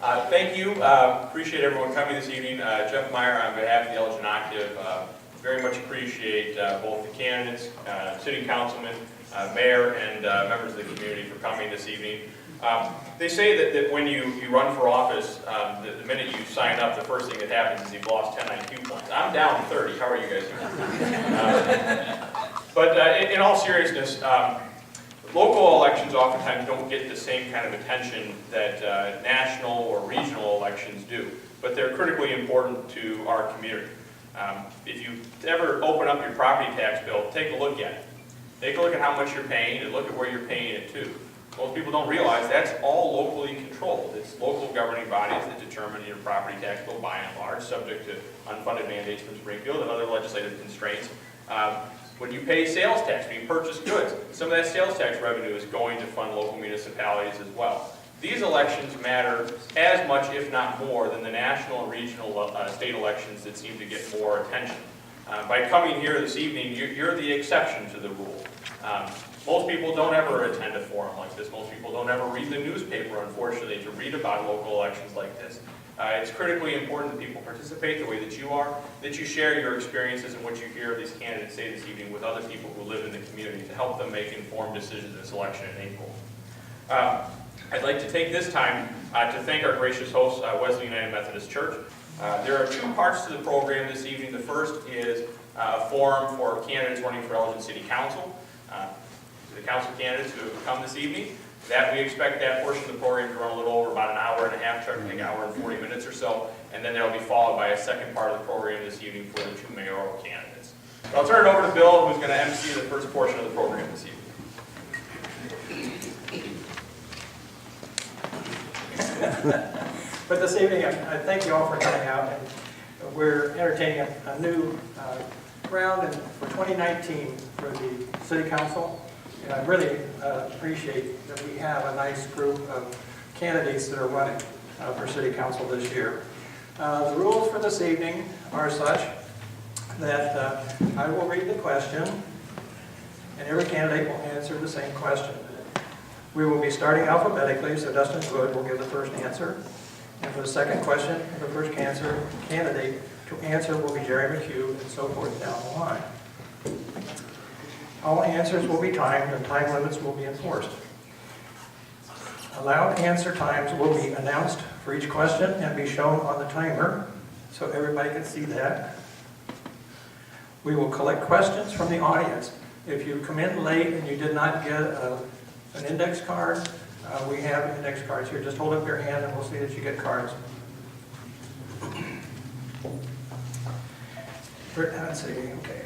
Thank you. Appreciate everyone coming this evening. Jeff Meyer on behalf of the Elgin Octave. Very much appreciate both the candidates, city councilmen, mayor, and members of the community for coming this evening. They say that when you run for office, the minute you sign up, the first thing that happens is you've lost 10 IQ points. I'm down 30. How are you guys doing? But in all seriousness, local elections oftentimes don't get the same kind of attention that national or regional elections do, but they're critically important to our community. If you ever open up your property tax bill, take a look at it. Take a look at how much you're paying and look at where you're paying it to. Most people don't realize that's all locally controlled. It's local governing bodies that determine your property tax bill by and large, subject to unfunded mandates from Springfield and other legislative constraints. When you pay sales tax, when you purchase goods, some of that sales tax revenue is going to fund local municipalities as well. These elections matter as much, if not more, than the national and regional state elections that seem to get more attention. By coming here this evening, you're the exception to the rule. Most people don't ever attend a forum like this. Most people don't ever read the newspaper, unfortunately, to read about local elections like this. It's critically important that people participate the way that you are, that you share your experiences and what you hear these candidates say this evening with other people who live in the community to help them make informed decisions in this election in April. I'd like to take this time to thank our gracious host, Wesley United Methodist Church. There are two parts to the program this evening. The first is a forum for candidates running for Elgin City Council. The council candidates who have come this evening. That we expect that portion of the program to run a little over about an hour and a half, I think an hour and 40 minutes or so, and then that'll be followed by a second part of the program this evening for the two mayoral candidates. So I'll turn it over to Bill, who's going to MC the first portion of the program this evening. But this evening, I thank you all for coming out, and we're entertaining a new round for 2019 for the City Council. And I really appreciate that we have a nice group of candidates that are running for City Council this year. The rules for this evening are such that I will read the question, and every candidate will answer the same question. We will be starting alphabetically, so Dustin Wood will give the first answer. And for the second question, the first candidate to answer will be Jerry McHugh, and so forth down the line. All answers will be timed, and time limits will be enforced. Allowed answer times will be announced for each question and be shown on the timer, so everybody can see that. We will collect questions from the audience. If you come in late and you did not get an index card, we have index cards here. Just hold up your hand and we'll see that you get cards. Let's see, okay.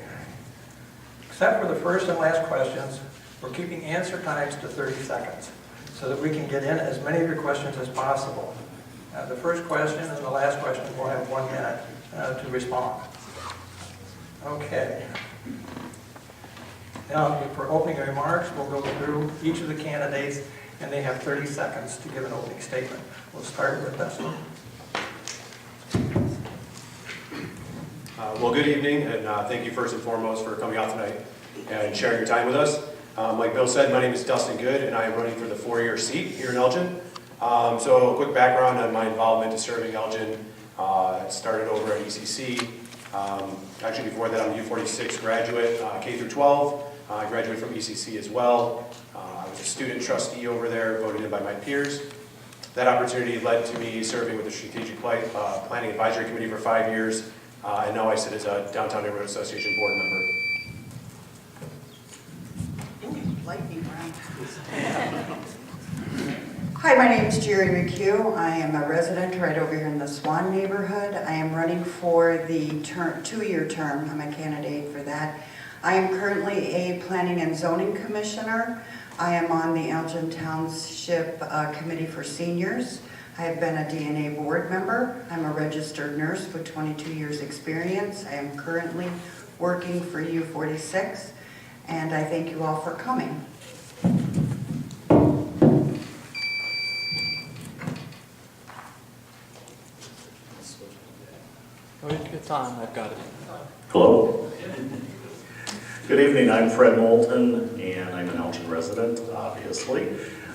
Except for the first and last questions, we're keeping answer times to 30 seconds so that we can get in as many of your questions as possible. The first question and the last question will have 1 minute to respond. Okay. Now, for opening remarks, we'll go through each of the candidates, and they have 30 seconds to give an opening statement. We'll start with Dustin. Well, good evening, and thank you first and foremost for coming out tonight and sharing your time with us. Like Bill said, my name is Dustin Good, and I am running for the 4-year seat here in Elgin. So a quick background on my involvement in serving Elgin. Started over at ECC. Actually, before that, I'm a U46 graduate, K through 12. I graduated from ECC as well. I was a student trustee over there, voted in by my peers. That opportunity led to me serving with the Strategic Planning Advisory Committee for 5 years. And now I sit as a Downtown Neighborhood Association board member. Lightning round. Hi, my name is Jerry McHugh. I am a resident right over here in the Swan neighborhood. I am running for the 2-year term. I'm a candidate for that. I am currently a Planning and Zoning Commissioner. I am on the Elgin Township Committee for Seniors. I have been a DNA board member. I'm a registered nurse with 22 years experience. I am currently working for U46, and I thank you all for coming. It's on, I've got it. Hello. Good evening, I'm Fred Moulton, and I'm an Elgin resident, obviously.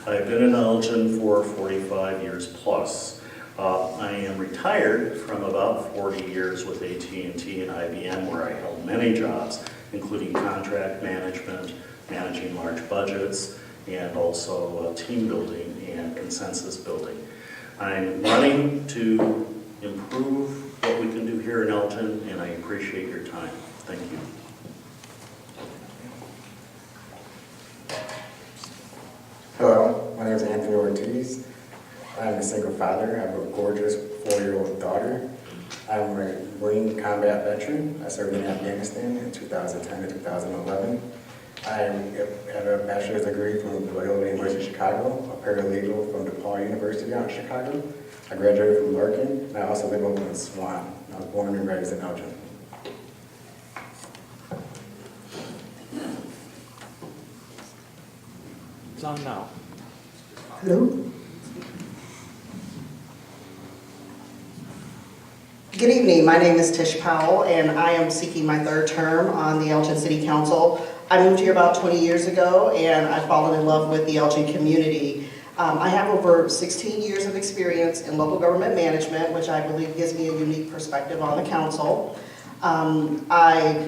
I've been in Elgin for 45 years plus. I am retired from about 40 years with AT&T and IBM, where I held many jobs, including contract management, managing large budgets, and also team building and consensus building. I'm running to improve what we can do here in Elgin, and I appreciate your time. Thank you. Hello, my name is Anthony Ortiz. I'm a single father. I have a gorgeous 4-year-old daughter. I'm a Marine combat veteran. I served in Afghanistan in 2010 to 2011. I have a bachelor's degree from Loyola University of Chicago, a paralegal from DePaul University out in Chicago. I graduated from Larkin, and I also live over in Swan. I was born and raised in Elgin. It's on now. Hello. Good evening. My name is Tish Powell, and I am seeking my 3rd term on the Elgin City Council. I moved here about 20 years ago, and I've fallen in love with the Elgin community. I have over 16 years of experience in local government management, which I believe gives me a unique perspective on the council. I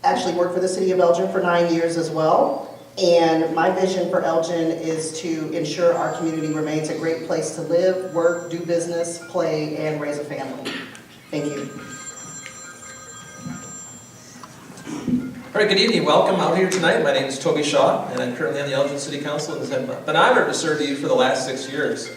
actually worked for the city of Elgin for 9 years as well. And my vision for Elgin is to ensure our community remains a great place to live, work, do business, play, and raise a family. Thank you. All right, good evening. Welcome out here tonight. My name is Toby Shaw, and I'm currently on the Elgin City Council, and it's been honored to serve you for the last 6 years.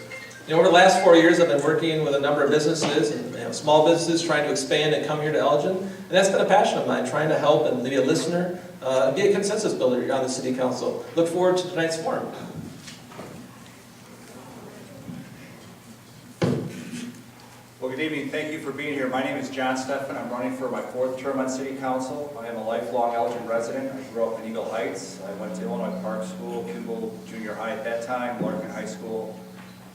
Over the last 4 years, I've been working with a number of businesses and small businesses trying to expand and come here to Elgin, and that's been a passion of mine, trying to help and be a listener, and be a consensus builder on the City Council. Look forward to tonight's forum. Well, good evening. Thank you for being here. My name is John Steffen. I'm running for my 4th term on City Council. I am a lifelong Elgin resident. I grew up in Eagle Heights. I went to Illinois Park School, Kimball Junior High at that time, Larkin High School.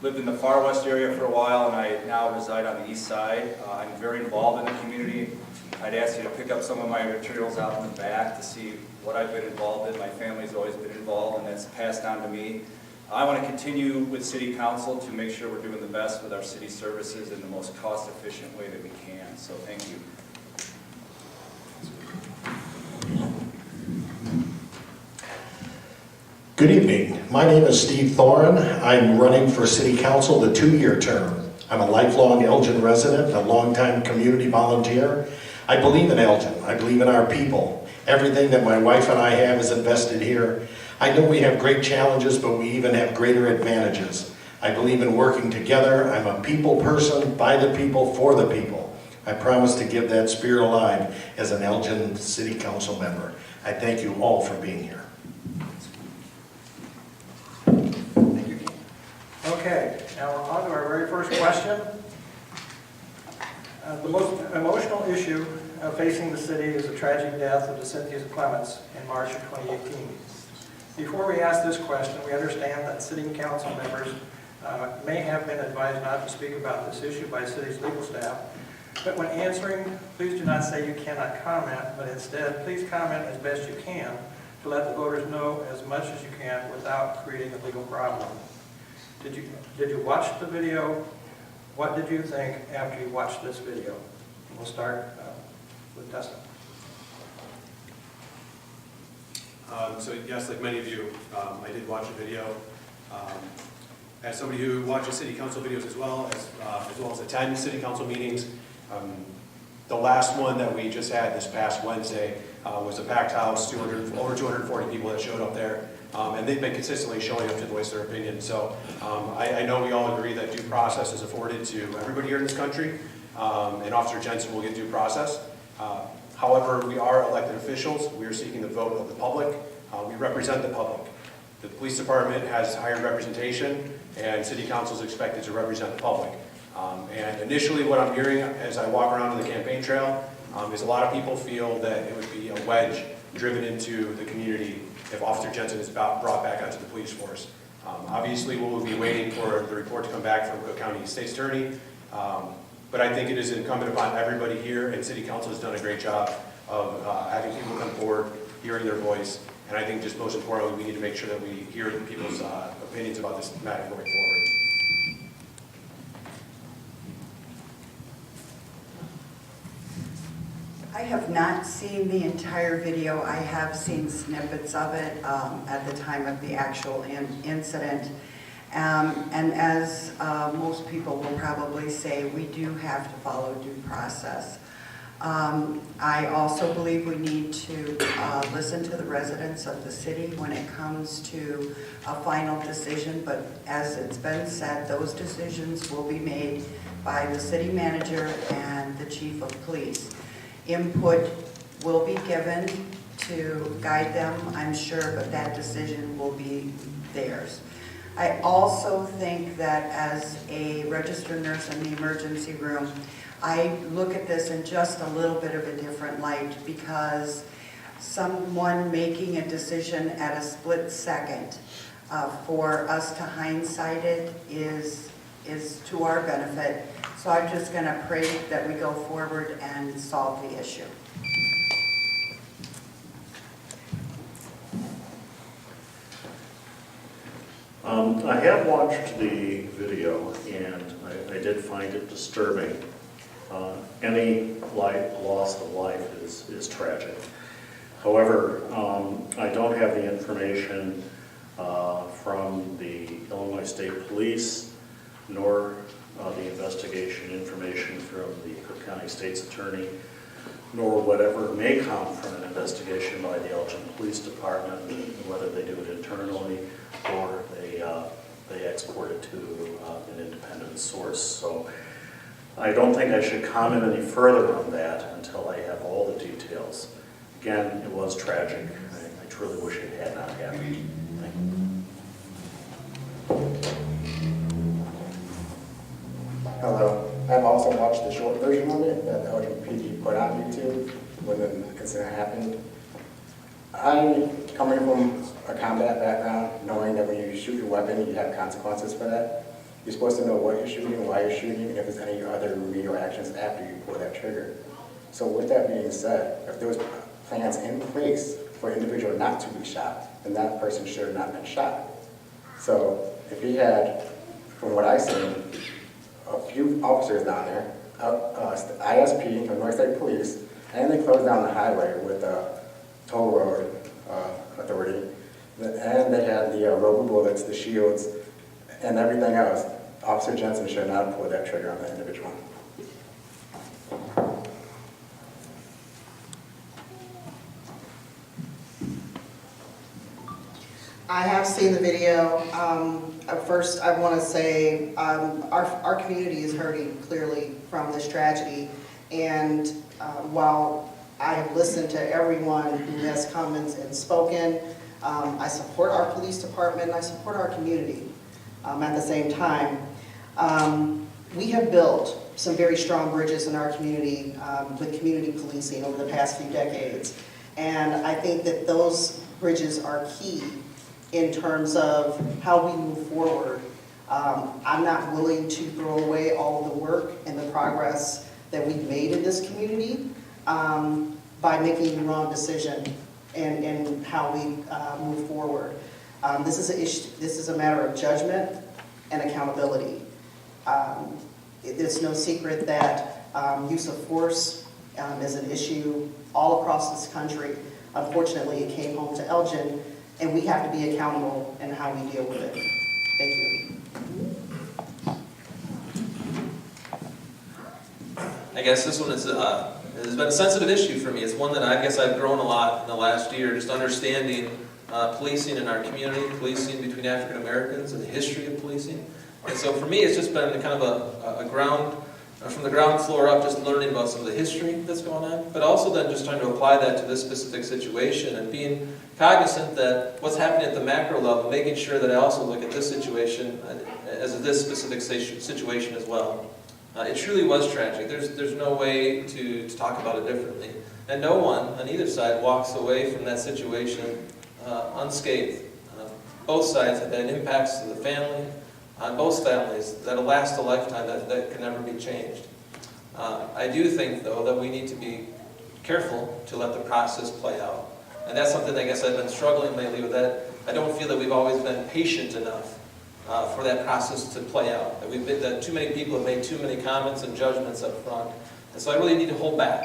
Lived in the far west area for a while, and I now reside on the east side. I'm very involved in the community. I'd ask you to pick up some of my materials out in the back to see what I've been involved in. My family's always been involved, and that's passed on to me. I want to continue with City Council to make sure we're doing the best with our city services in the most cost-efficient way that we can. So thank you. Good evening. My name is Steve Thoren. I'm running for City Council the 2-year term. I'm a lifelong Elgin resident, a longtime community volunteer. I believe in Elgin. I believe in our people. Everything that my wife and I have is invested here. I know we have great challenges, but we even have greater advantages. I believe in working together. I'm a people person, by the people, for the people. I promise to give that spirit alive as an Elgin City Council member. I thank you all for being here. Okay, now we're on to our very first question. The most emotional issue facing the city is the tragic death of Cynthia Clements in March of 2018. Before we ask this question, we understand that city council members may have been advised not to speak about this issue by the city's legal staff, but when answering, please do not say you cannot comment, but instead, please comment as best you can to let the voters know as much as you can without creating a legal problem. Did you watch the video? What did you think after you watched this video? We'll start with Dustin. So yes, like many of you, I did watch the video. As somebody who watches city council videos as well as attend city council meetings, the last one that we just had this past Wednesday was a packed house, over 240 people that showed up there. And they've been consistently showing up to voice their opinion. So I know we all agree that due process is afforded to everybody here in this country, and Officer Jensen will get due process. However, we are elected officials. We are seeking the vote of the public. We represent the public. The police department has higher representation, and city council is expected to represent the public. And initially what I'm hearing as I walk around on the campaign trail is a lot of people feel that it would be a wedge driven into the community if Officer Jensen is brought back onto the police force. Obviously, we'll be waiting for the report to come back from Cook County State's Attorney, but I think it is incumbent upon everybody here, and City Council has done a great job of having people come forward, hearing their voice, and I think just most importantly, we need to make sure that we hear people's opinions about this matter going forward. have not seen the entire video. I have seen snippets of it at the time of the actual incident. And as most people will probably say, we do have to follow due process. I also believe we need to listen to the residents of the city when it comes to a final decision, but as it's been said, those decisions will be made by the city manager and the chief of police. Input will be given to guide them, I'm sure, but that decision will be theirs. I also think that as a registered nurse in the emergency room, I look at this in just a little bit of a different light, because someone making a decision at a split second for us to hindsight it is to our benefit. So I'm just going to pray that we go forward and solve the issue. I have watched the video, and I did find it disturbing. Any loss of life is tragic. However, I don't have the information from the Illinois State Police, nor the investigation information from the Cook County State's Attorney, nor whatever may come from an investigation by the Elgin Police Department, whether they do it internally or they export it to an independent source. So I don't think I should comment any further on that until I have all the details. Again, it was tragic. I truly wish it had not happened. Thank you. Hello. I've also watched the short version of it that the LGPD put on YouTube when the incident happened. I'm coming from a combat background, knowing that when you shoot your weapon, you have consequences for that. You're supposed to know what you're shooting, why you're shooting, and if there's any other remedial actions after you pull that trigger. So with that being said, if there was plans in place for an individual not to be shot, then that person should have not been shot. So if he had, from what I've seen, a few officers down there, ISP, the North State Police, and they closed down the highway with the toll road authority, and they had the rubber bullets, the shields, and everything else. Officer Jensen should not have pulled that trigger on that individual. I have seen the video. First, I want to say our community is hurting clearly from this tragedy. And while I have listened to everyone who has come and spoken, I support our police department, and I support our community at the same time. We have built some very strong bridges in our community with community policing over the past few decades. And I think that those bridges are key in terms of how we move forward. I'm not willing to throw away all of the work and the progress that we've made in this community by making the wrong decision in how we move forward. This is a matter of judgment and accountability. It's no secret that use of force is an issue all across this country. Unfortunately, it came home to Elgin, and we have to be accountable in how we deal with it. Thank you. I guess this one has been a sensitive issue for me. It's one that I guess I've grown a lot in the last year, just understanding policing in our community, policing between African Americans, and the history of policing. And so for me, it's just been kind of a ground, from the ground floor up, just learning about some of the history that's going on, but also then just trying to apply that to this specific situation and being cognizant that what's happening at the macro level, making sure that I also look at this situation as this specific situation as well. It truly was tragic. There's no way to talk about it differently. And no one on either side walks away from that situation unscathed. Both sides have had impacts to the family, on both families, that'll last a lifetime, that can never be changed. I do think, though, that we need to be careful to let the process play out. And that's something I guess I've been struggling lately with that. I don't feel that we've always been patient enough for that process to play out. That too many people have made too many comments and judgments up front. And so I really need to hold back.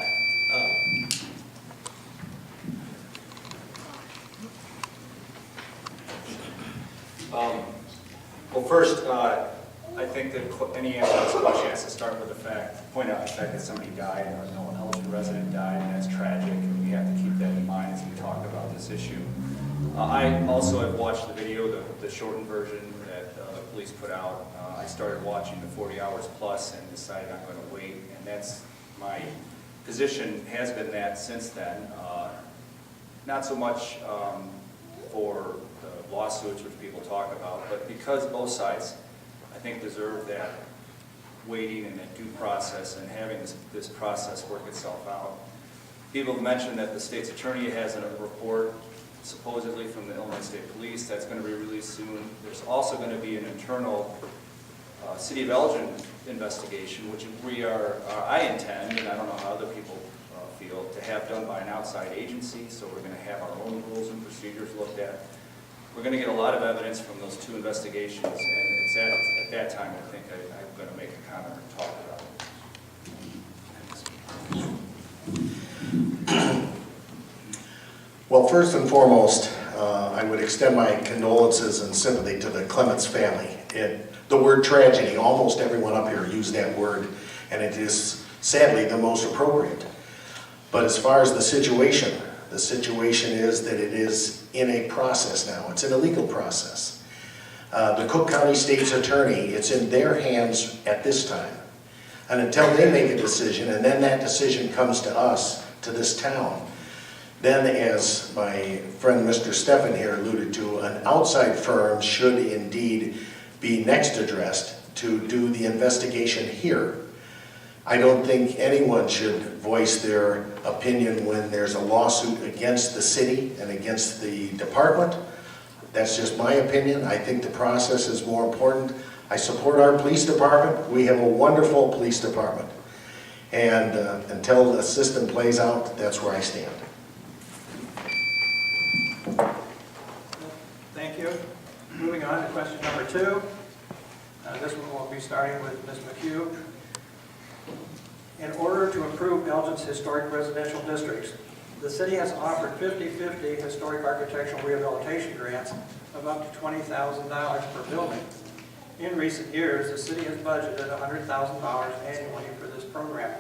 first, I think that any answer to this question has to start with the fact, point out the fact that somebody died, or an Elgin resident died, and that's tragic, and we have to keep that in mind as we talk about this issue. I also have watched the video, the shortened version that the police put out. I started watching the 40 hours plus and decided I'm going to wait, and that's my position has been that since then. Not so much for the lawsuits which people talk about, but because both sides, I think, deserve that waiting and that due process and having this process work itself out. People have mentioned that the state's attorney has a report supposedly from the Illinois State Police that's going to be released soon. There's also going to be an internal City of Elgin investigation, which I intend, and I don't know how other people feel, to have done by an outside agency. So we're going to have our own rules and procedures looked at. We're going to get a lot of evidence from those two investigations, and it's at that time I think I'm going to make a comment or talk about it. Well, first and foremost, I would extend my condolences and sympathy to the Clements family. The word tragedy, almost everyone up here used that word, and it is sadly the most appropriate. But as far as the situation is that it is in a process now. It's in a legal process. The Cook County State's Attorney, it's in their hands at this time. And until they make a decision, and then that decision comes to us, to this town, then, as my friend Mr. Steffen here alluded to, an outside firm should indeed be next addressed to do the investigation here. I don't think anyone should voice their opinion when there's a lawsuit against the city and against the department. That's just my opinion. I think the process is more important. I support our police department. We have a wonderful police department. And until the system plays out, that's where I stand. Thank you. Moving on to question number 2. This one will be starting with Ms. McHugh. In order to improve Elgin's historic residential districts, the city has offered 50-50 historic architectural rehabilitation grants of up to $20,000 per building. In recent years, the city has budgeted $100,000 annually for this program.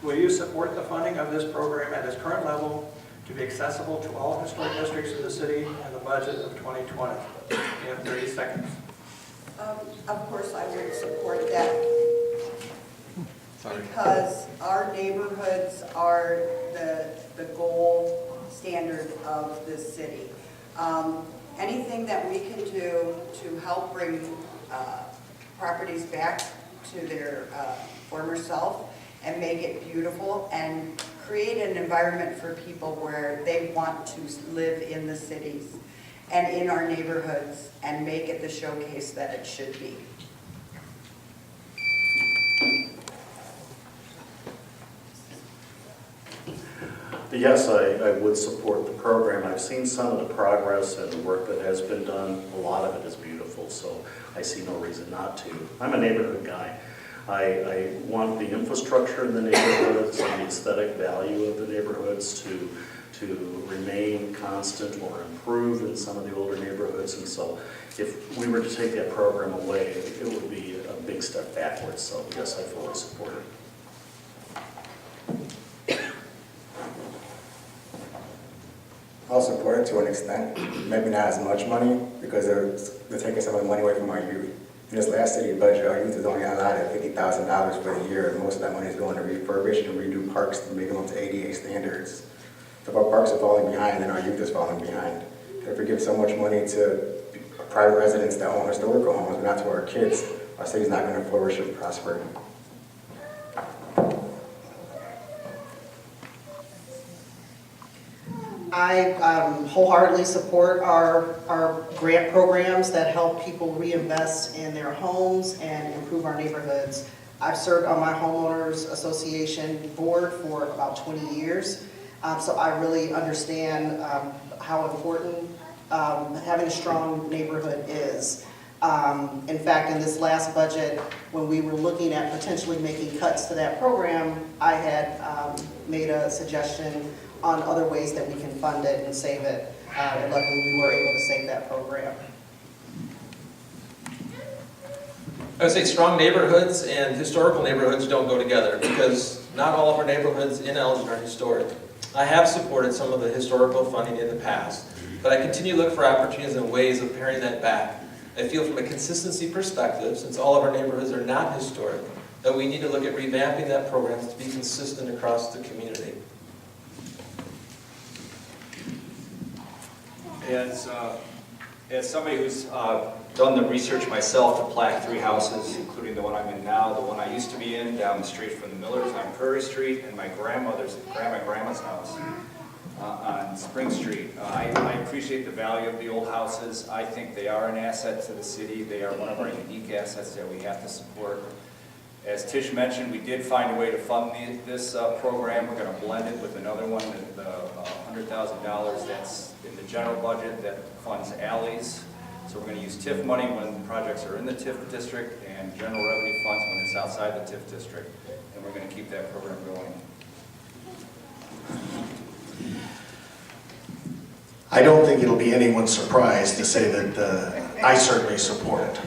Will you support the funding of this program at its current level to be accessible to all historic districts of the city and the budget of 2020? You have 30 seconds. Of course, I would support that. Because our neighborhoods are the gold standard of this city. Anything that we can do to help bring properties back to their former self and make it beautiful and create an environment for people where they want to live in the cities and in our neighborhoods and make it the showcase that it should be. Yes, I would support the program. I've seen some of the progress and the work that has been done. A lot of it is beautiful, so I see no reason not to. I'm a neighborhood guy. I want the infrastructure in the neighborhoods and the aesthetic value of the neighborhoods to remain constant or improve in some of the older neighborhoods. And so if we were to take that program away, it would be a big step backwards. So yes, I fully support it. I'll support it to an extent, maybe not as much money, because they're taking some of the money away from our youth. In this last city budget, our youth is only allotted $50,000 for the year, and most of that money is going to refurbish and redo parks to make them up to ADA standards. So if our parks are falling behind, then our youth is falling behind. If we give so much money to private residents that own historical homes, but not to our kids, our city's not going to flourish and prosper. I wholeheartedly support our grant programs that help people reinvest in their homes and improve our neighborhoods. I've served on my homeowners association board for about 20 years, so I really understand how important having a strong neighborhood is. In fact, in this last budget, when we were looking at potentially making cuts to that program, I had made a suggestion on other ways that we can fund it and save it. And luckily, we were able to save that program. I would say strong neighborhoods and historical neighborhoods don't go together because not all of our neighborhoods in Elgin are historic. I have supported some of the historical funding in the past, but I continue to look for opportunities and ways of paring that back. I feel from a consistency perspective, since all of our neighborhoods are not historic, that we need to look at revamping that program to be consistent across the community. As somebody who's done the research myself to plaque 3 houses, including the one I'm in now, the one I used to be in down the street from the Millers on Prairie Street, and my grandma's house on Spring Street. I appreciate the value of the old houses. I think they are an asset to the city. They are one of our unique assets that we have to support. As Tish mentioned, we did find a way to fund this program. We're going to blend it with another one, the $100,000 that's in the general budget that funds alleys. So we're going to use TIF money when projects are in the TIF district and general revenue funds when it's outside the TIF district. And we're going to keep that program going. I don't think it'll be anyone's surprise to say that I certainly support it.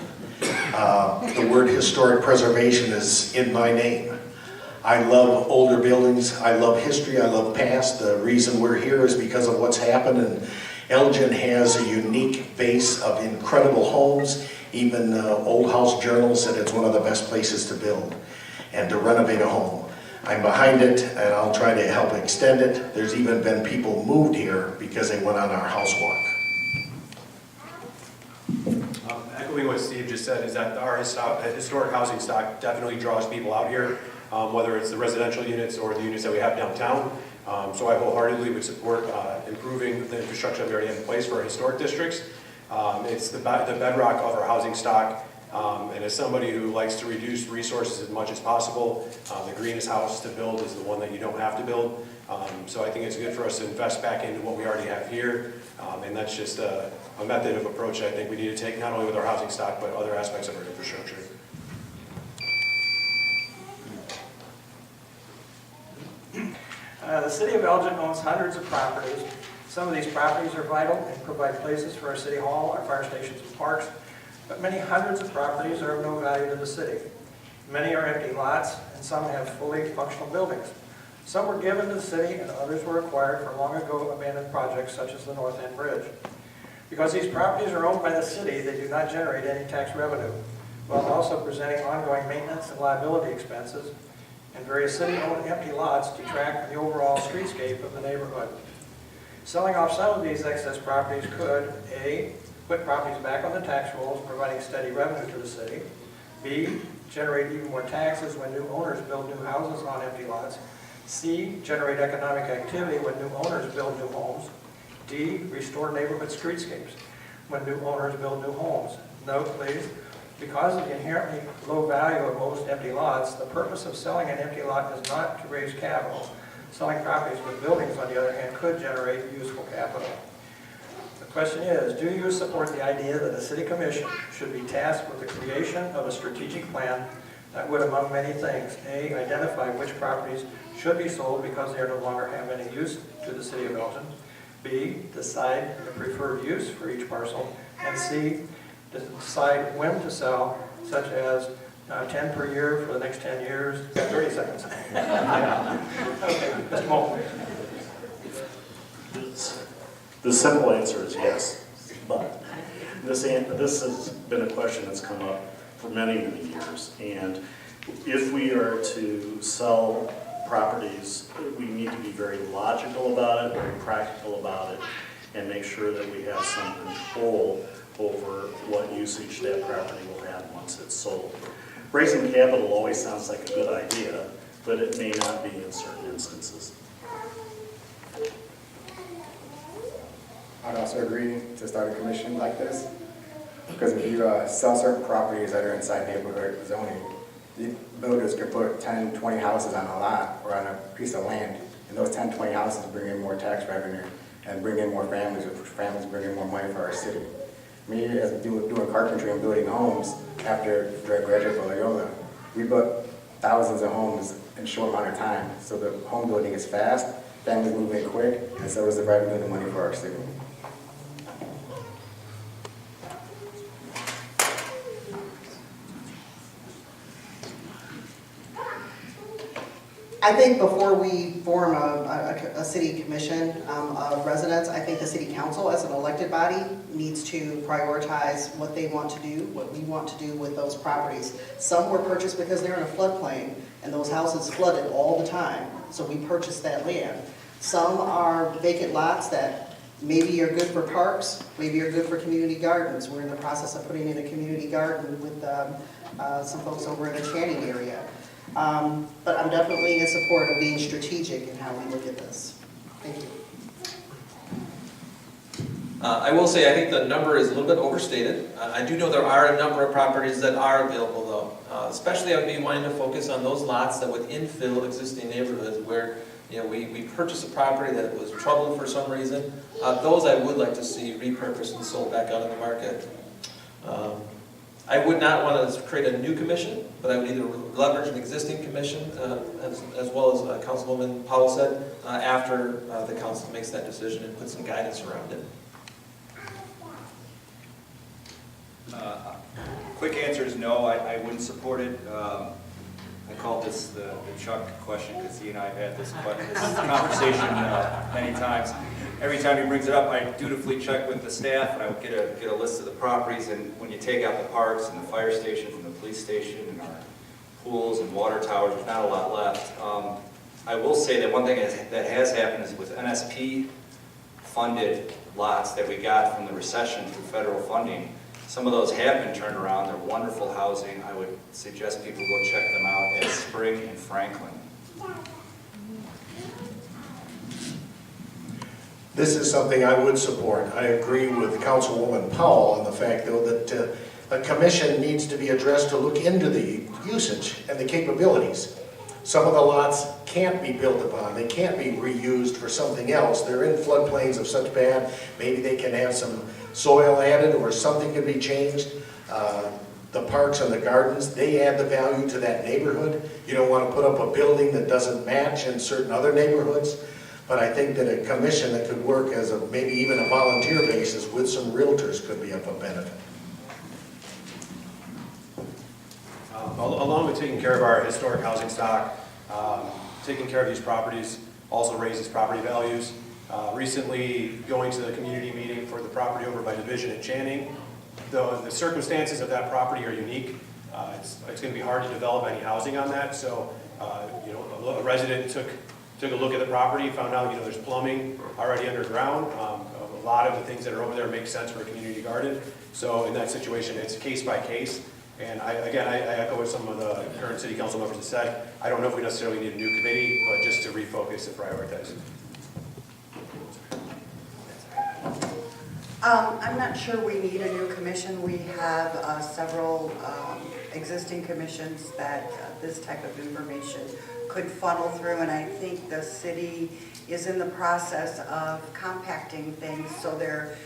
The word historic preservation is in my name. I love older buildings, I love history, I love past. The reason we're here is because of what's happened, and Elgin has a unique base of incredible homes. Even Old House Journal said it's one of the best places to build and to renovate a home. I'm behind it, and I'll try to help extend it. There's even been people moved here because they went on our house walk. Echoing what Steve just said, is that our historic housing stock definitely draws people out here, whether it's the residential units or the units that we have downtown. So I wholeheartedly would support improving the infrastructure that we already have in place for our historic districts. It's the bedrock of our housing stock. And as somebody who likes to reduce resources as much as possible, the greenest house to build is the one that you don't have to build. So I think it's good for us to invest back into what we already have here. And that's just a method of approach I think we need to take, not only with our housing stock, but other aspects of our infrastructure. The city of Elgin owns hundreds of properties. Some of these properties are vital and provide places for our city hall, our fire stations, and parks. But many hundreds of properties are of no value to the city. Many are empty lots, and some have fully functional buildings. Some were given to the city, and others were acquired for long ago abandoned projects such as the North End Bridge. Because these properties are owned by the city, they do not generate any tax revenue, while also presenting ongoing maintenance and liability expenses, and various city-owned empty lots detract from the overall streetscape of the neighborhood. Selling off some of these excess properties could, A, put properties back on the tax rolls, providing steady revenue to the city. B, generate even more taxes when new owners build new houses on empty lots. C, generate economic activity when new owners build new homes. D, restore neighborhood streetscapes when new owners build new homes. Note, please, because of the inherently low value of most empty lots, the purpose of selling an empty lot is not to raise capital. Selling properties with buildings, on the other hand, could generate useful capital. The question is, do you support the idea that a city commission should be tasked with the creation of a strategic plan that would, among many things, A, identify which properties should be sold because they no longer have any use to the city of Elgin, B, decide the preferred use for each parcel, and C, decide when to sell, such as 10 per year for the next 10 years. 30 seconds. Okay, Mr. Moulton. The simple answer is yes, but this has been a question that's come up for many, many years. And if we are to sell properties, we need to be very logical about it, very practical about it, and make sure that we have some control over what usage that property will have once it's sold. Raising capital always sounds like a good idea, but it may not be in certain instances. I'd also agree to start a commission like this, because if you sell certain properties that are inside neighborhood zoning, the builders can put 10, 20 houses on a lot or on a piece of land, and those 10, 20 houses bring in more tax revenue and bring in more families, which families bring in more money for our city. Me, as doing carpentry and building homes after graduating from Loyola, we built thousands of homes in a short amount of time. So the home building is fast, families move in quick, and so is the revenue and the money for our city. I think before we form a city commission of residents, I think the city council as an elected body needs to prioritize what they want to do, what we want to do with those properties. Some were purchased because they're in a floodplain and those houses flooded all the time, so we purchased that land. Some are vacant lots that maybe are good for parks, maybe are good for community gardens. We're in the process of putting in a community garden with some folks over in the Channing area. But I'm definitely in support of being strategic in how we look at this. Thank you. I will say, I think the number is a little bit overstated. I do know there are a number of properties that are available though. Especially I would be wanting to focus on those lots that would infill existing neighborhoods where we purchased a property that was troubled for some reason. Those I would like to see repurposed and sold back out in the market. I would not want to create a new commission, but I would either leverage an existing commission, as well as Councilwoman Powell said, after the council makes that decision and put some guidance around it. Quick answer is no, I wouldn't support it. I called this the Chuck question because he and I have had this conversation many times. Every time he brings it up, I dutifully check with the staff and I would get a list of the properties, and when you take out the parks and the fire stations and the police station and our pools and water towers, there's not a lot left. I will say that one thing that has happened is with NSP funded lots that we got from the recession through federal funding, some of those have been turned around. They're wonderful housing. I would suggest people go check them out at Spring and Franklin. This is something I would support. I agree with Councilwoman Powell on the fact, though, that a commission needs to be addressed to look into the usage and the capabilities. Some of the lots can't be built upon. They can't be reused for something else. They're in floodplains of such bad, maybe they can have some soil added or something can be changed. The parks and the gardens, they add the value to that neighborhood. You don't want to put up a building that doesn't match in certain other neighborhoods. But I think that a commission that could work as maybe even a volunteer basis with some realtors could be of a benefit. Along with taking care of our historic housing stock, taking care of these properties also raises property values. Recently, going to the community meeting for the property over by Division at Channing, the circumstances of that property are unique. It's going to be hard to develop any housing on that, so a resident took a look at the property, found out there's plumbing already underground. A lot of the things that are over there make sense for a community garden. So in that situation, it's case by case. And I echo what some of the current city council members have said. I don't know if we necessarily need a new committee, but just to refocus and prioritize. I'm not sure we need a new commission. We have several existing commissions that this type of information could funnel through, and I think the city is in the process of compacting things so they're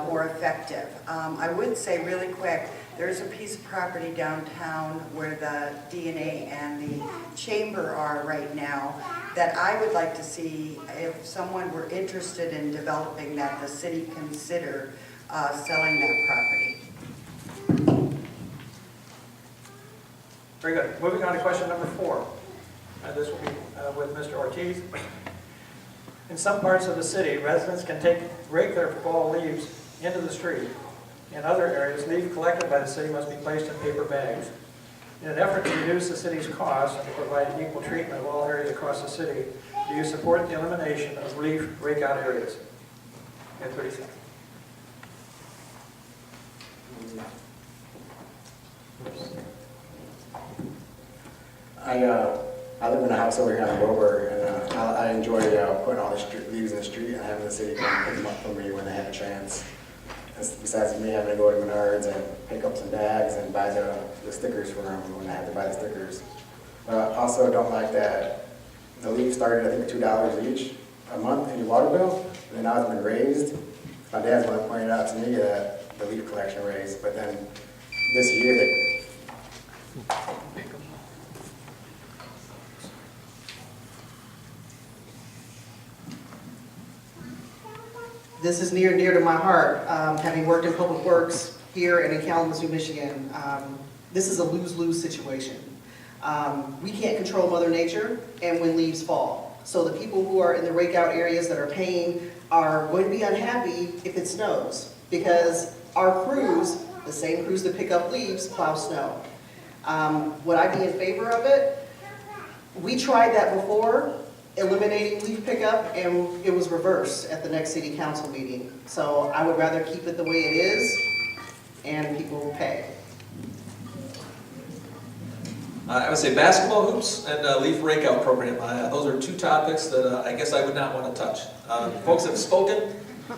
more effective. I would say really quick, there's a piece of property downtown where the DNA and the chamber are right now that I would like to see, if someone were interested in developing that, the city consider selling that property. Very good. Moving on to question number 4. This will be with Mr. Ortiz. In some parts of the city, residents can rake their fall leaves into the street. In other areas, leaves collected by the city must be placed in paper bags. In an effort to reduce the city's costs and to provide equal treatment of all areas across the city, do you support the elimination of leaf rake-out areas? You have 30 seconds. I live in a house over here on Dover, and I enjoy putting all the leaves in the street and having the city come pick them up for me when they have a chance. Besides me having to go to Menards and pick up some bags and buy the stickers for them when I have to buy the stickers. But I also don't like that the leaf started, I think, $2 each a month in your water bill, and then now it's been raised. My dad's one pointed out to me that the leaf collection raised, but then this year they... This is near to my heart, having worked in public works here and in Kalamazoo, Michigan. This is a lose-lose situation. We can't control Mother Nature and when leaves fall. So the people who are in the rakeout areas that are paying are going to be unhappy if it snows, because our crews, the same crews that pick up leaves, plow snow. Would I be in favor of it? We tried that before, eliminating leaf pickup, and it was reversed at the next city council meeting. So I would rather keep it the way it is, and people will pay. I would say basketball hoops and leaf rakeout program. Those are two topics that I guess I would not want to touch. Folks have spoken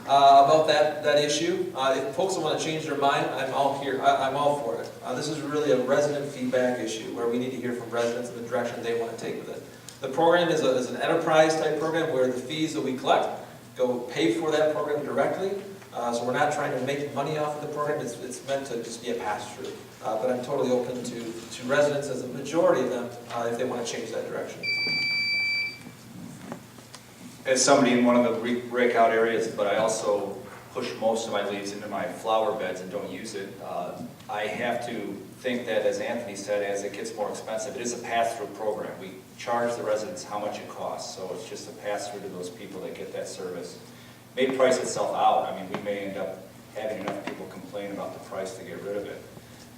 about that issue. If folks want to change their mind, I'm all for it. This is really a resident feedback issue where we need to hear from residents and the direction they want to take with it. The program is an enterprise type program where the fees that we collect go pay for that program directly. So we're not trying to make money off of the program. It's meant to just be a pass-through. But I'm totally open to residents, as a majority of them, if they want to change that direction. As somebody in one of the breakout areas, but I also push most of my leaves into my flower beds and don't use it, I have to think that, as Anthony said, as it gets more expensive, it is a pass-through program. We charge the residents how much it costs, so it's just a pass-through to those people that get that service. It may price itself out. I mean, we may end up having enough people complain about the price to get rid of it.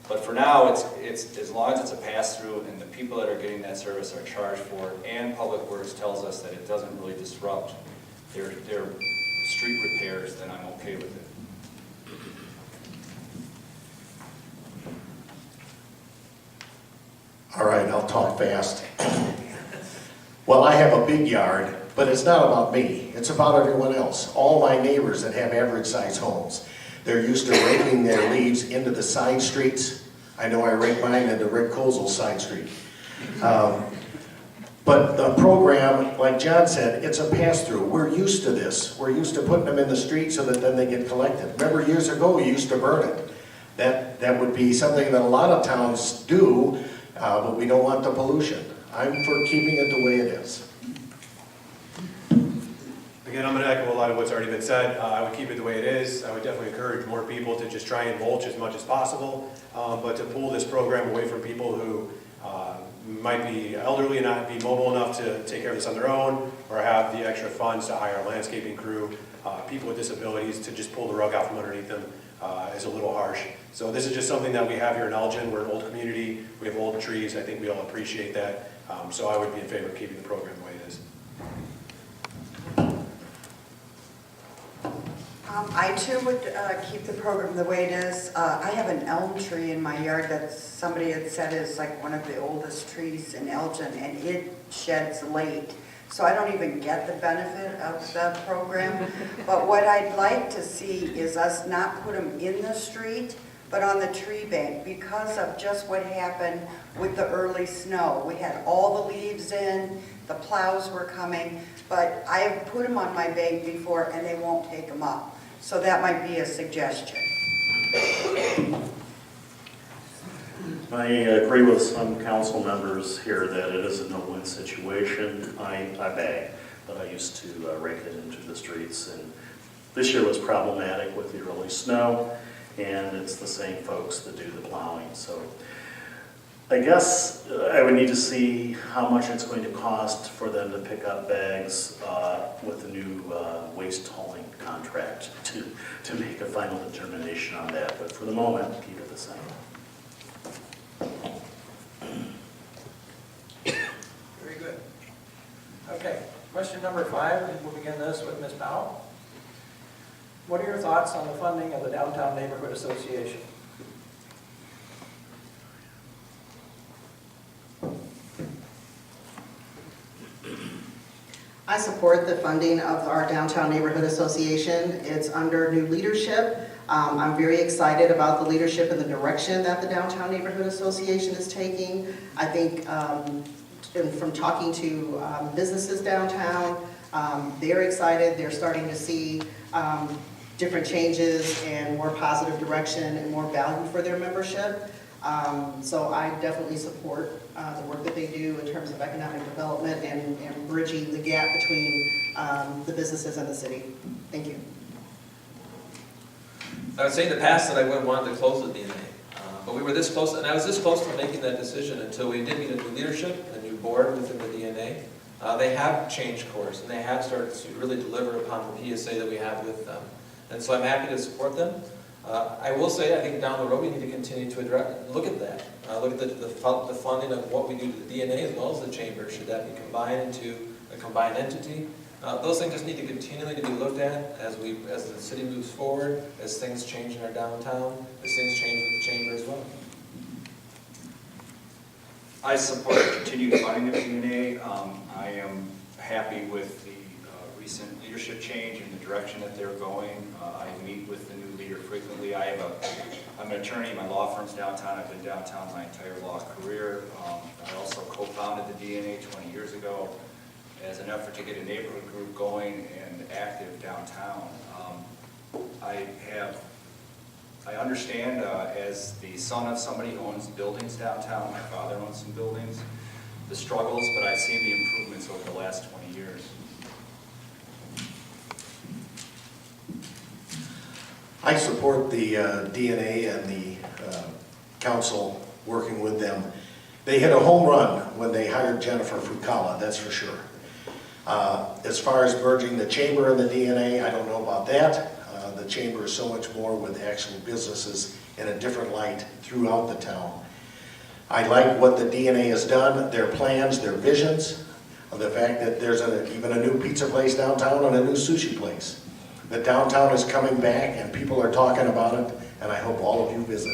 But for now, it's as long as it's a pass-through and the people that are getting that service are charged for it, and Public Works tells us that it doesn't really disrupt their street repairs, then I'm okay with it. All right, I'll talk fast. Well, I have a big yard, but it's not about me. It's about everyone else. All my neighbors that have average-sized homes. They're used to raking their leaves into the side streets. I know I rake mine into Rick Kozel's side street. But the program, like John said, it's a pass-through. We're used to this. We're used to putting them in the street so that then they get collected. Remember, years ago, we used to burn it. That would be something that a lot of towns do, but we don't want the pollution. I'm for keeping it the way it is. Again, I'm going to echo a lot of what's already been said. I would keep it the way it is. I would definitely encourage more people to just try and mulch as much as possible, but to pull this program away from people who might be elderly and not be mobile enough to take care of this on their own, or have the extra funds to hire a landscaping crew, people with disabilities, to just pull the rug out from underneath them is a little harsh. So this is just something that we have here in Elgin. We're an old community. We have old trees. I think we all appreciate that. So I would be in favor of keeping the program the way it is. I too would keep the program the way it is. I have an elm tree in my yard that somebody had said is like one of the oldest trees in Elgin, and it sheds late. So I don't even get the benefit of the program. But what I'd like to see is us not put them in the street, but on the tree bank, because of just what happened with the early snow. We had all the leaves in, the plows were coming, but I have put them on my bank before and they won't take them up. So that might be a suggestion. I agree with some council members here that it is a no-win situation. I bag, but I used to rake it into the streets, and this year was problematic with the early snow, and it's the same folks that do the plowing. So I guess I would need to see how much it's going to cost for them to pick up bags with the new waste hauling contract to make a final determination on that. But for the moment, keep it the same. Very good. Okay, question number 5, and we'll begin this with Ms. Powell. What are your thoughts on the funding of the Downtown Neighborhood Association? I support the funding of our Downtown Neighborhood Association. It's under new leadership. I'm very excited about the leadership and the direction that the Downtown Neighborhood Association is taking. I think and from talking to businesses downtown, they're excited. They're starting to see different changes and more positive direction and more value for their membership. So I definitely support the work that they do in terms of economic development and bridging the gap between the businesses and the city. Thank you. I would say in the past that I wouldn't want to close the DNA. But we were this close, and I was this close to making that decision until we did get a new leadership, a new board within the DNA. They have changed course, and they have started to really deliver upon the PSA that we have with them. And so I'm happy to support them. I will say, I think down the road we need to continue to look at that. Look at the funding of what we do to the DNA as well as the chamber. Should that be combined into a combined entity? Those things just need to continually to be looked at as the city moves forward, as things change in our downtown, as things change with the chamber as well. I support continued funding of DNA. I am happy with the recent leadership change and the direction that they're going. I meet with the new leader frequently. I'm an attorney. My law firm's downtown. I've been downtown my entire law career. I also co-founded the DNA 20 years ago as an effort to get a neighborhood group going and active downtown. I understand as the son of somebody who owns buildings downtown, my father owns some buildings, the struggles, but I've seen the improvements over the last 20 years. I support the DNA and the council working with them. They hit a home run when they hired Jennifer Fucala, that's for sure. As far as merging the chamber and the DNA, I don't know about that. The chamber is so much more with actual businesses in a different light throughout the town. I like what the DNA has done, their plans, their visions, the fact that there's even a new pizza place downtown and a new sushi place. The downtown is coming back and people are talking about it, and I hope all of you visit.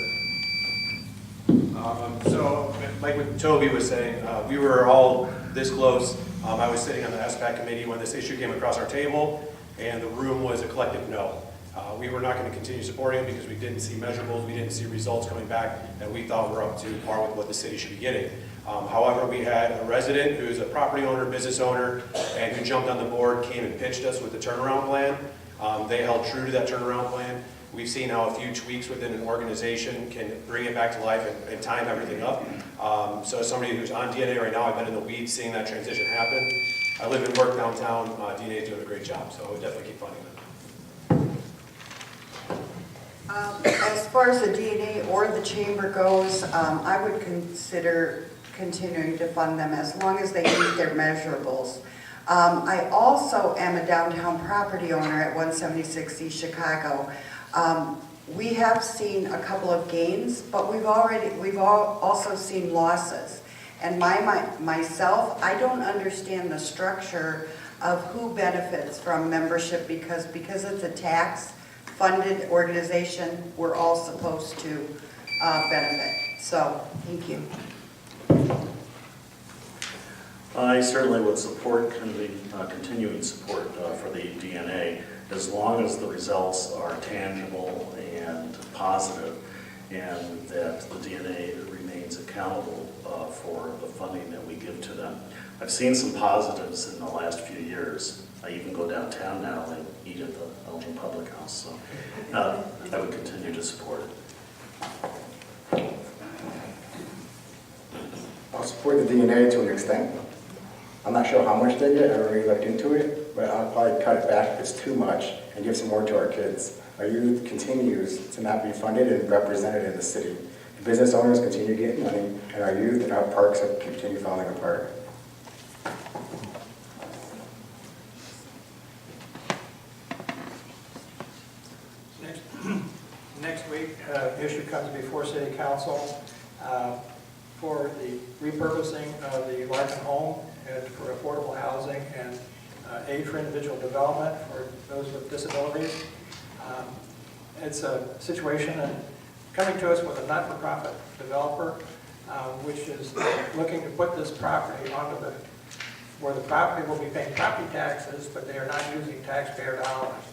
So, like what Toby was saying, we were all this close. I was sitting on the SPAC committee when this issue came across our table, and the room was a collective no. We were not going to continue supporting it because we didn't see measurables, we didn't see results coming back that we thought were up to par with what the city should be getting. However, we had a resident who's a property owner, business owner, and who jumped on the board, came and pitched us with the turnaround plan. They held true to that turnaround plan. We've seen how a few tweaks within an organization can bring it back to life and time everything up. So as somebody who's on DNA right now, I've been in the weeds seeing that transition happen. I live and work downtown. DNA is doing a great job, so I would definitely keep funding them. As far as the DNA or the chamber goes, I would consider continuing to fund them as long as they meet their measurables. I also am a downtown property owner at 176 East Chicago. We have seen a couple of gains, but we've also seen losses. And myself, I don't understand the structure of who benefits from membership because it's a tax-funded organization. We're all supposed to benefit. So, thank you. I certainly would support continuing support for the DNA as long as the results are tangible and positive and that the DNA remains accountable for the funding that we give to them. I've seen some positives in the last few years. I even go downtown now and eat at the Elgin Public House, so I would continue to support it. I'll support the DNA to an extent. I'm not sure how much they get, I haven't really looked into it, but I'll probably cut it back if it's too much and give some more to our kids. Our youth continues to not be funded and represented in the city. The business owners continue getting money, and our youth and our parks have continued falling apart. Next week, issue comes before City Council for the repurposing of the Larkin home and for affordable housing and aid for individual development for those with disabilities. It's a situation coming to us with a not-for-profit developer which is looking to put this property onto where the property will be paying property taxes, but they are not using taxpayer dollars.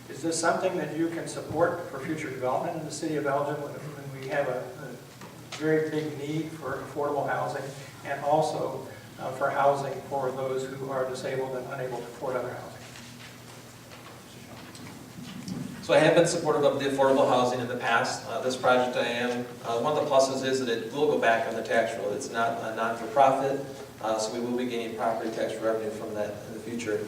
Is this something that you can support for future development in the city of Elgin when we have a very big need for affordable housing and also for housing for those who are disabled and unable to afford other housing? So I have been supportive of the affordable housing in the past. This project I am. One of the pluses is that it will go back on the tax roll. It's not a non-for-profit, so we will be gaining property tax revenue from that in the future.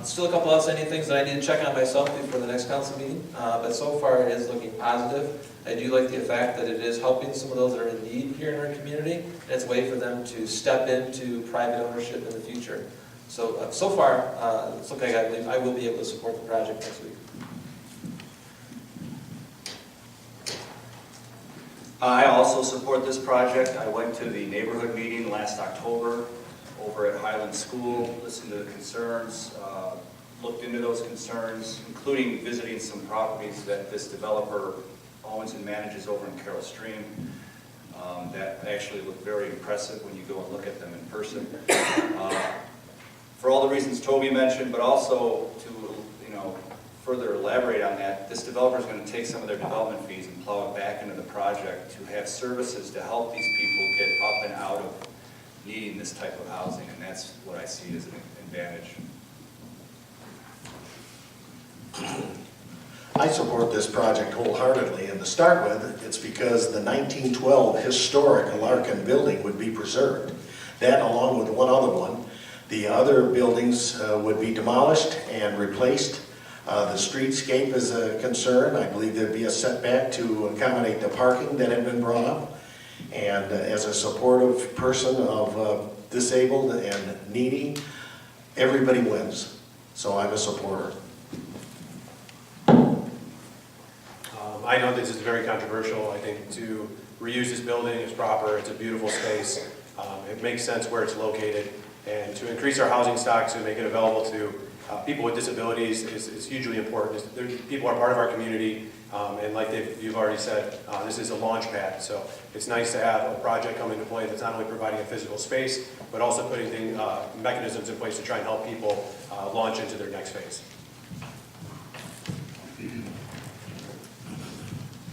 Still a couple outstanding things that I need to check on myself before the next council meeting, but so far it is looking positive. I do like the fact that it is helping some of those that are in need here in our community, and it's a way for them to step into private ownership in the future. So, so far, it's looking like I believe I will be able to support the project next week. I also support this project. I went to the neighborhood meeting last October over at Highland School, listened to the concerns, looked into those concerns, including visiting some properties that this developer owns and manages over in Carroll Stream. That actually look very impressive when you go and look at them in person. For all the reasons Toby mentioned, but also to further elaborate on that, this developer is going to take some of their development fees and plow it back into the project to have services to help these people get up and out of needing this type of housing, and that's what I see as an advantage. I support this project wholeheartedly, and to start with, it's because the 1912 historic Alarcon building would be preserved. That, along with one other one, the other buildings would be demolished and replaced. The streetscape is a concern. I believe there'd be a setback to accommodate the parking that had been brought up. And as a supportive person of disabled and needy, everybody wins. So I'm a supporter. I know this is very controversial. I think to reuse this building is proper. It's a beautiful space. It makes sense where it's located. And to increase our housing stock to make it available to people with disabilities is hugely important. People are part of our community, and like you've already said, this is a launch pad. So it's nice to have a project come into play that's not only providing a physical space, but also putting mechanisms in place to try and help people launch into their next phase.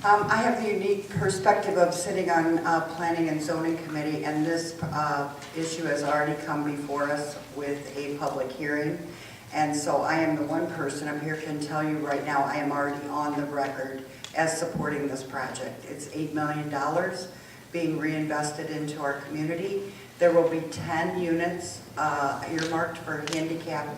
I have the unique perspective of sitting on Planning and Zoning Committee, and this issue has already come before us with a public hearing. And so I am the one person up here can tell you right now, I am already on the record as supporting this project. It's $8 million being reinvested into our community. There will be 10 units earmarked for handicapped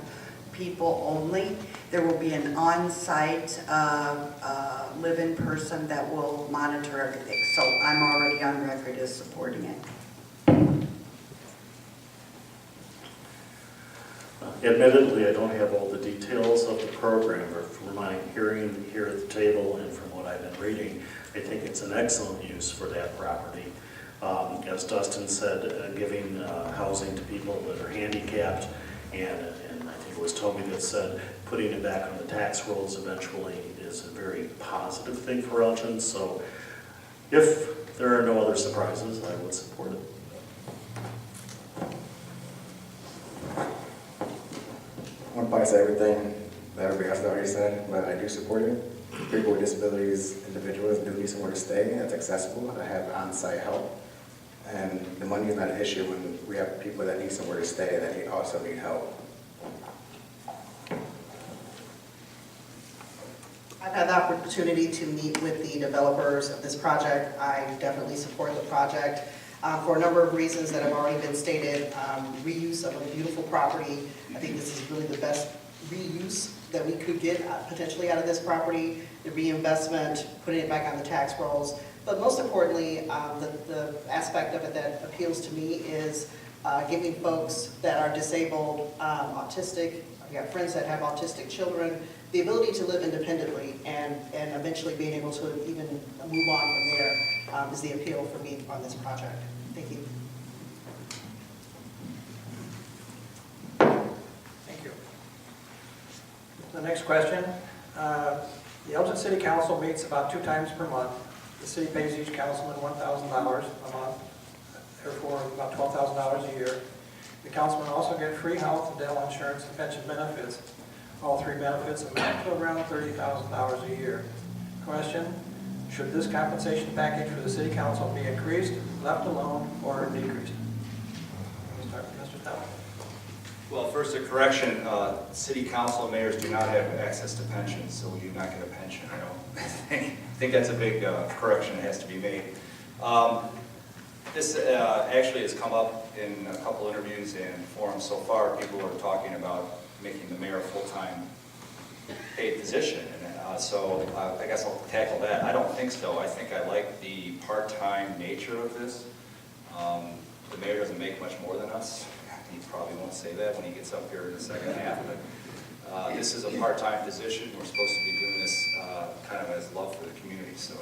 people only. There will be an on-site live-in person that will monitor everything. So I'm already on record as supporting it. Admittedly, I don't have all the details of the program, but from my hearing here at the table and from what I've been reading, I think it's an excellent use for that property. As Dustin said, giving housing to people that are handicapped, and I think it was Toby that said putting it back on the tax rolls eventually is a very positive thing for Elgin. So if there are no other surprises, I would support it. I won't bias everything that everybody else already said, but I do support it. People with disabilities, individuals do need somewhere to stay that's accessible, that have on-site help. And the money is not an issue when we have people that need somewhere to stay that also need help. I've had the opportunity to meet with the developers of this project. I definitely support the project for a number of reasons that have already been stated. Reuse of a beautiful property. I think this is really the best reuse that we could get potentially out of this property. The reinvestment, putting it back on the tax rolls. But most importantly, the aspect of it that appeals to me is giving folks that are disabled, autistic, I've got friends that have autistic children, the ability to live independently and eventually being able to even move on from there is the appeal for me on this project. Thank you. Thank you. The next question. The Elgin City Council meets about 2 times per month. The city pays each councilman $1,000 a month, therefore about $12,000 a year. The councilmen also get free health and dental insurance and pension benefits. All 3 benefits amount to around $30,000 a year. Question, should this compensation package for the city council be increased, left alone, or decreased? We'll start with Mr. Towle. Well, first a correction, city council and mayors do not have access to pensions, so we do not get a pension. I think that's a big correction that has to be made. This actually has come up in a couple interviews and forums so far. People are talking about making the mayor a full-time paid position. And so I guess I'll tackle that. I don't think so. I think I like the part-time nature of this. The mayor doesn't make much more than us. He probably won't say that when he gets up here in the second half, but this is a part-time position. We're supposed to be doing this kind of as love for the community, so.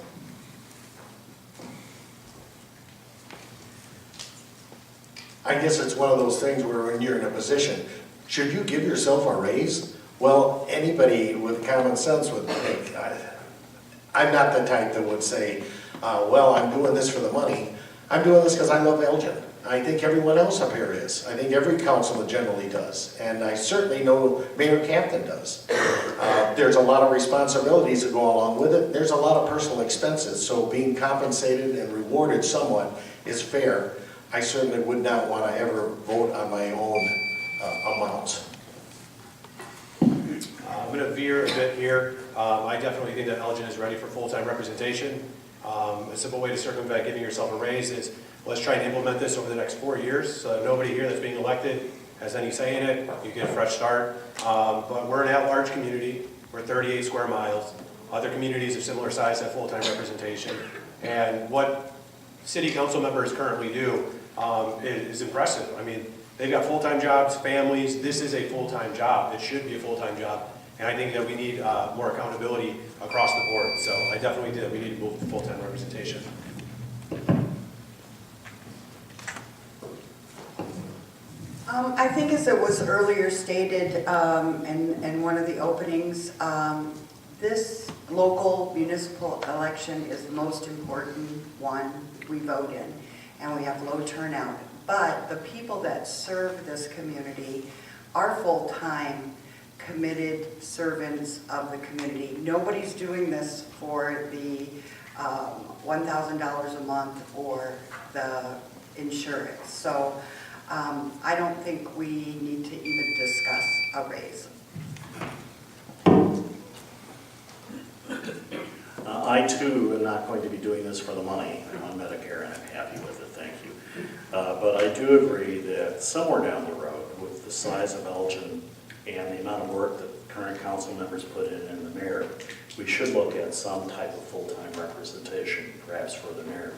I guess it's one of those things where when you're in a position, should you give yourself a raise? Well, anybody with common sense would think, I'm not the type that would say, well, I'm doing this for the money. I'm doing this because I love Elgin. I think everyone else up here is. I think every councilman generally does. And I certainly know Mayor Captain does. There's a lot of responsibilities that go along with it. There's a lot of personal expenses. So being compensated and rewarded somewhat is fair. I certainly would not want to ever vote on my own amounts. I'm going to veer a bit here. I definitely think that Elgin is ready for full-time representation. A simple way to circumvent giving yourself a raise is, let's try and implement this over the next 4 years, so that nobody here that's being elected has any say in it. You get a fresh start. But we're an at-large community. We're 38 square miles. Other communities of similar size have full-time representation. And what city council members currently do is impressive. I mean, they've got full-time jobs, families. This is a full-time job. It should be a full-time job. And I think that we need more accountability across the board. So I definitely think that we need to move to full-time representation. I think as it was earlier stated in one of the openings, this local municipal election is the most important one we vote in, and we have low turnout. But the people that serve this community are full-time, committed servants of the community. Nobody's doing this for the $1,000 a month or the insurance. So I don't think we need to even discuss a raise. I too am not going to be doing this for the money. I'm on Medicare and I'm happy with it, thank you. But I do agree that somewhere down the road, with the size of Elgin and the amount of work that current council members put in and the mayor, we should look at some type of full-time representation, perhaps for the mayor.